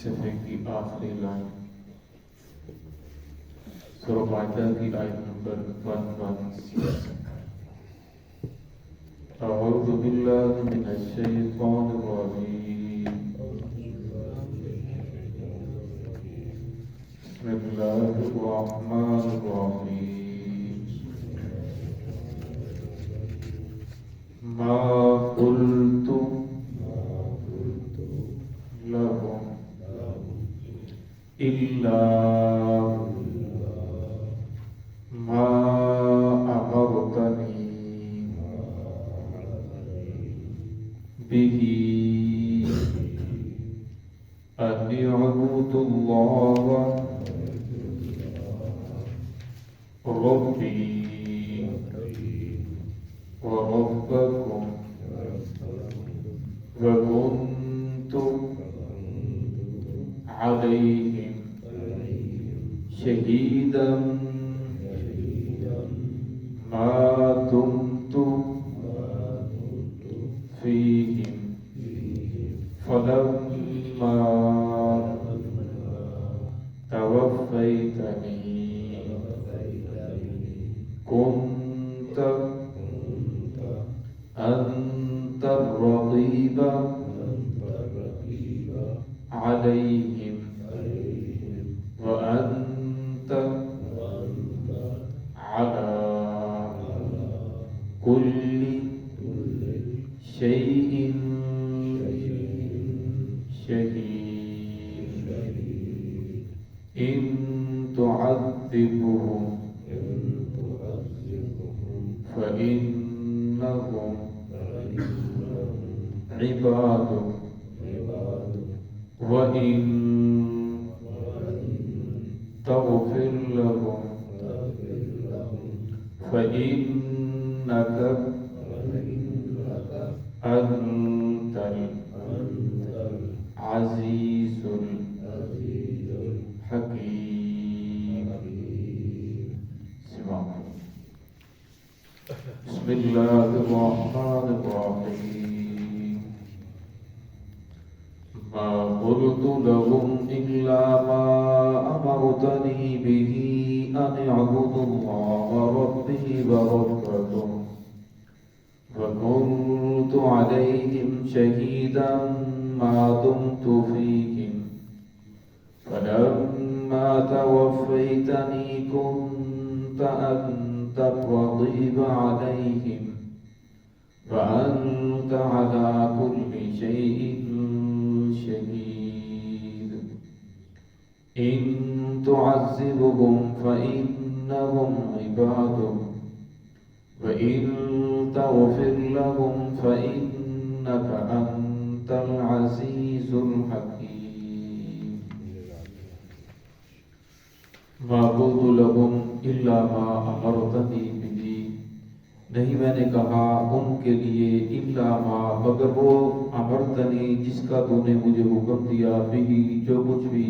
صفحے کی آخری لائن سورہ مائدہ کی آیت نمبر 116۔ اعوذ باللہ من الشیطان الرجیم، بسم اللہ الرحمن الرحیم۔ ما قلت لهم إلا ما أمرتني به أن اعبدوا الله ربي وربكم وكنت عليهم شهيدا ما دمت فيهم فلما توفيتني كنت أنت الرقيب عليهم وأنت على كل شيء شهيد إن تعذبهم فإنهم عبادك وإن تغفر لهم فإنك أنت العزيز الحكيم۔ بسم الله الرحمن الرحيم۔ ما قلت لهم إلا ما أمرتني به أن اعبدوا الله ربي وربكم وكنت عليهم شهيدا ما دمت فيهم فلما توفيتني كنت أنت الرقيب عليهم وأنت على كل شيء شهيد إن تعذبهم فإنهم عبادك وإن تغفر لهم فإنك أنت العزيز الحكيم۔ ما قلت لهم إلا ما أمرتني به، نہیں میں نے کہا ان کے لیے الا ما مگر وہ امرتنی جس کا تو نے مجھے حکم دیا بھی جو کچھ بھی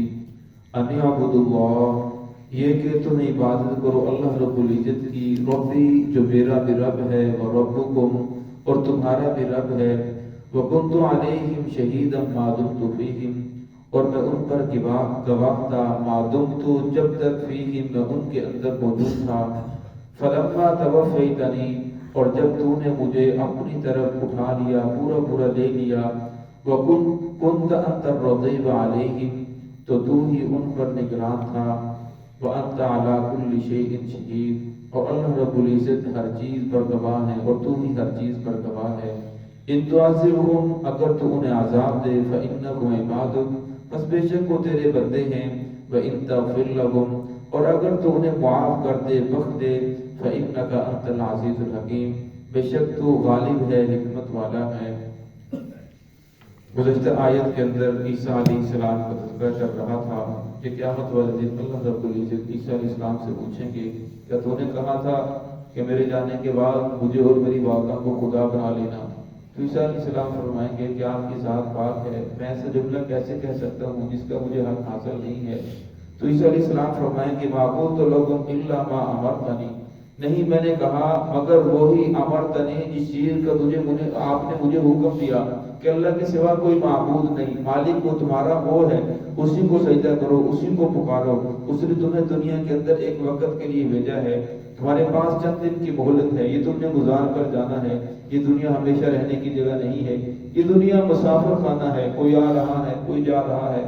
ان اعبدوا اللہ یہ کہ تم عبادت کرو اللہ رب العزت کی ربی جو میرا بھی رب ہے اور ربکم اور تمہارا بھی رب ہے وکنت علیہم شہیدا ما دمت فیہم اور میں ان پر گواہ تھا ما دمت جب تک فیہم میں ان کے اندر موجود تھا فلما توفیتنی اور جب تو نے مجھے اپنی طرف اٹھا لیا پورا لے لیا وکنت انت الرقیب علیہم تو ہی ان پر نگران تھا وانت علی کل شیء شہید اور اللہ رب العزت ہر چیز پر گواہ ہے اور تو ہی ہر چیز پر گواہ ہے ان تعذبهم اگر تو انہیں عذاب دے فإنهم عبادک پس بے شک وہ تیرے بندے ہیں وإن تغفر لهم اور اگر تو انہیں معاف کر دے بخش دے فإنك أنت العزيز الحكيم بے شک تو غالب ہے حکمت والا ہے۔ گزشتہ آیت کے اندر عیسیٰ علیہ السلام کا تذکرہ چل رہا تھا کہ قیامت والے دن اللہ رب العزت عیسیٰ علیہ السلام سے پوچھیں گے کیا تو نے کہا تھا کہ میرے جانے کے بعد مجھے اور میری والدہ کو خدا بنا لینا؟ تو عیسیٰ علیہ السلام فرمائیں گے کہ آپ کی ذات پاک ہے، میں ایسا جملہ کیسے کہہ سکتا ہوں جس کا مجھے حق حاصل نہیں ہے؟ تو عیسیٰ علیہ السلام فرمائیں گے ما قلت لکم الا ما امرتنی نہیں میں نے کہا مگر وہی امرتنی جس چیز کا آپ نے مجھے حکم دیا کہ اللہ کے سوا کوئی معبود نہیں، مالک کو تمہارا وہ ہے، اسی کو سجدہ کرو، اسی کو پکارو، اس نے تمہیں دنیا کے اندر ایک وقت کے لیے بھیجا ہے، تمہارے پاس چند دن کی مہلت ہے، یہ تم نے گزار کر جانا ہے، یہ دنیا ہمیشہ رہنے کی جگہ نہیں ہے، یہ دنیا مسافر خانہ ہے، کوئی آ رہا ہے کوئی جا رہا ہے۔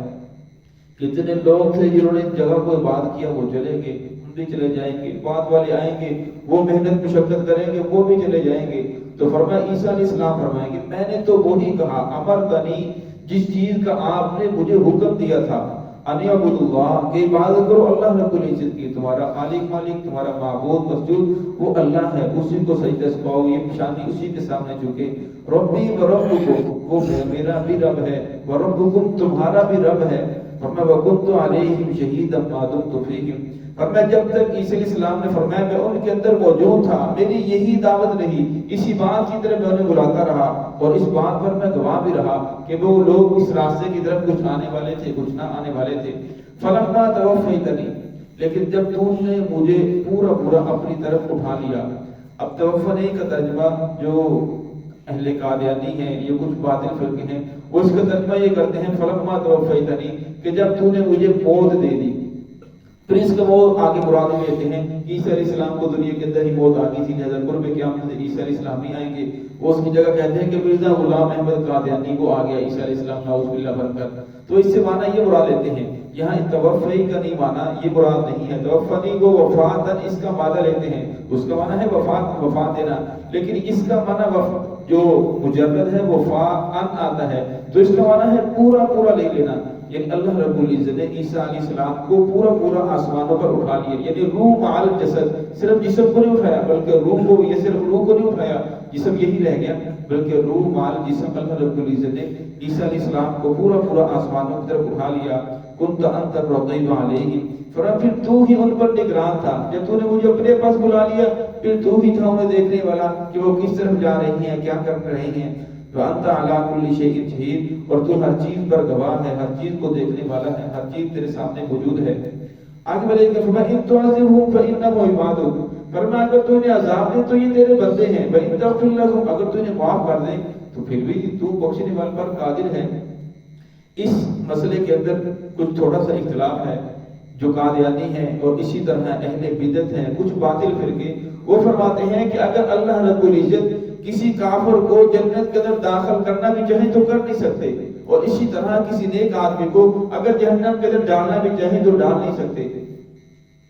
کتنے لوگ تھے جنہوں نے اس جگہ کو عبادت کیا، وہ چلے گئے، ہم بھی چلے جائیں گے، بعد والے آئیں گے، وہ محنت مشقت کریں گے، وہ بھی چلے جائیں گے۔ تو فرمایا عیسیٰ علیہ السلام فرمائیں گے میں نے تو وہی کہا، امرتنی جس چیز کا آپ نے مجھے حکم دیا تھا، ان اعبدوا اللہ کہ عبادت کرو اللہ رب العزت کی، تمہارا خالق مالک تمہارا معبود مسجود وہ اللہ ہے، اسی کو سجدہ سپاؤ، یہ پیشانی اسی کے سامنے جھکے، ربی و ربکم وہ میرا بھی رب ہے، و ربکم تمہارا بھی رب ہے، فرمایا وکنت علیہم شہیدا ما دمت فیہم، فرمایا جب تک عیسیٰ علیہ السلام نے فرمایا میں ان کے اندر موجود تھا، میری یہی دعوت رہی، اسی بات کی طرف میں انہیں بلاتا رہا، اور اس بات پر میں گواہ بھی رہا کہ وہ لوگ اس راستے کی طرف کچھ آنے والے تھے کچھ نہ آنے والے تھے۔ فلما توفیتنی لیکن جب تم نے مجھے پورا پورا اپنی طرف اٹھا لیا۔ اب توفنی کا ترجمہ جو اہل قادیانی ہیں، یہ کچھ باطل فرقے ہیں، وہ اس کا ترجمہ یہ کرتے ہیں فلما توفیتنی کہ جب تو نے مجھے موت دے دی۔ پھر اس کا وہ آگے مراد لیتے ہیں عیسیٰ علیہ السلام کو دنیا کے اندر ہی موت آ گئی تھی، لہذا قرب قیامت سے عیسیٰ علیہ السلام نہیں آئیں گے، وہ اس کی جگہ کہتے ہیں کہ مرزا غلام احمد قادیانی کو آ گیا عیسیٰ علیہ السلام نعوذ باللہ بن کر، تو اس سے معنی یہ مراد لیتے ہیں۔ یہاں توفی کا نہیں معنی یہ مراد نہیں ہے، توفنی کو وفاتن اس کا معنی لیتے ہیں، اس کا معنی ہے وفات دینا، لیکن اس کا معنی جو مجرد ہے وفاءن آتا ہے، تو اس کا معنی ہے پورا پورا لے لینا، یعنی اللہ رب العزت نے عیسیٰ علیہ السلام کو پورا پورا آسمانوں پر اٹھا لیا، یعنی روح مع الجسد، صرف جسم کو نہیں اٹھایا بلکہ روح کو، یہ صرف روح کو نہیں اٹھایا جسم یہی رہ گیا، بلکہ روح مع الجسم اللہ رب العزت نے عیسیٰ علیہ السلام کو پورا پورا آسمانوں کی طرف اٹھا لیا۔ کنت انت الرقیب علیہم، پھر تو ہی ان پر نگران تھا، جب تو نے مجھے اپنے پاس بلا لیا پھر تو ہی تھا انہیں دیکھنے والا کہ وہ کس طرف جا رہی ہیں کیا کر رہے ہیں۔ وَأَنْتَ عَلَىٰ كُلِّ شَيْءٍ شَهِيدٌ اور تو ہر چیز پر گواہ ہے، ہر چیز کو دیکھنے والا ہے، ہر چیز تیرے سامنے موجود ہے۔ آگے بڑھے کہ فَإِن تُعَذِّبْهُمْ فَإِنَّهُمْ عِبَادُكَ، فرمایا اگر تو انہیں عذاب دے تو یہ تیرے بندے ہیں، وَإِن تَغْفِرْ لَهُمْ اگر تو انہیں معاف کر دے تو پھر بھی تو بخشنے والے پر قادر ہے۔ اس مسئلے کے اندر کچھ تھوڑا سا اختلاف ہے، جو قادیانی ہیں اور اسی طرح اہل بدعت ہیں کچھ باطل فرقے، وہ فرماتے ہیں کہ اگر اللہ رب العزت کسی کافر کو جنت کے اندر داخل کرنا بھی چاہیں تو کر نہیں سکتے، اور اسی طرح کسی نیک آدمی کو اگر جہنم کے اندر ڈالنا بھی چاہیں تو ڈال نہیں سکتے۔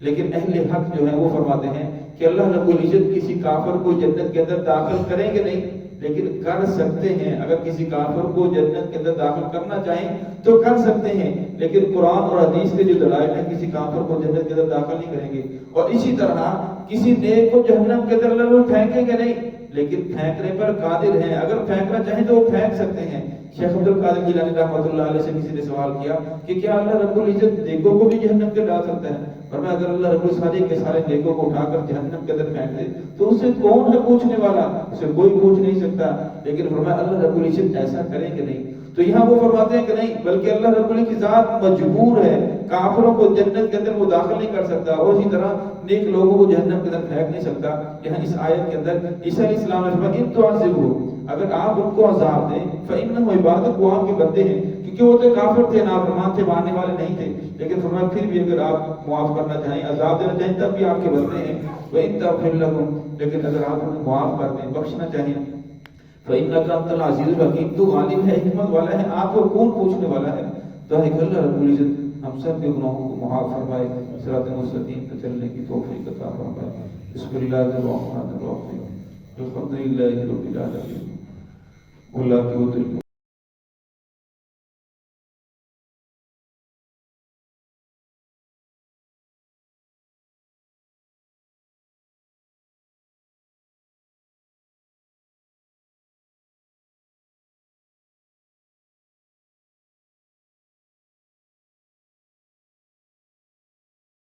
لیکن اہل حق جو ہیں وہ فرماتے ہیں کہ اللہ رب العزت کسی کافر کو جنت کے اندر داخل کریں گے نہیں، لیکن کر سکتے ہیں، اگر کسی کافر کو جنت کے اندر داخل کرنا چاہیں تو کر سکتے ہیں، لیکن قرآن اور حدیث کے جو دلائل ہیں کسی کافر کو جنت کے اندر داخل نہیں کریں گے، اور اسی طرح کسی نیک کو جہنم کے اندر اللہ پھینکیں گے نہیں، لیکن پھینکنے پر قادر ہیں، اگر پھینکنا چاہیں تو وہ پھینک سکتے ہیں۔ شیخ عبد القادر جیلانی رحمۃ اللہ علیہ سے کسی نے سوال کیا کہ کیا اللہ رب العزت نیکوں کو بھی جہنم کے ڈال سکتا ہے؟ فرمایا اگر اللہ رب العزت کے سارے نیکوں کو اٹھا کر جہنم کے اندر پھینک دے تو اس سے کون ہے پوچھنے والا، اسے کوئی پوچھ نہیں سکتا، لیکن فرمایا اللہ رب العزت ایسا کریں گے نہیں۔ تو یہاں وہ فرماتے ہیں کہ نہیں، بلکہ اللہ رب العزت کی ذات مجبور ہے، کافروں کو جنت کے اندر وہ داخل نہیں کر سکتا، اور اسی طرح نیک لوگوں کو جہنم کے اندر پھینک نہیں سکتا۔ یہاں اس آیت کے اندر عیسیٰ علیہ السلام نے فرمایا ان تعذبوا اگر آپ ان کو عذاب دیں فإنهم عبادك وہ آپ کے بندے ہیں، کیونکہ وہ تو کافر تھے، نافرمان تھے، ماننے والے نہیں تھے، لیکن فرمایا پھر بھی اگر آپ معاف کرنا چاہیں، عذاب دینا چاہیں تب بھی آپ کے بندے ہیں۔ وإن تغفر لهم لیکن اگر آپ انہیں معاف کر دیں، بخشنا چاہیں، فإنك أنت العزيز الحكيم تو غالب ہے، حکمت والا ہے، آپ کو کون پوچھنے والا ہے۔ تو اللہ رب العزت ہم سب کے گناہوں کو معاف فرمائے، صراط مستقیم پر چلنے کی توفیق عطا فرمائے۔ بسم اللہ الرحمن الرحیم، الحمد للہ رب العالمین،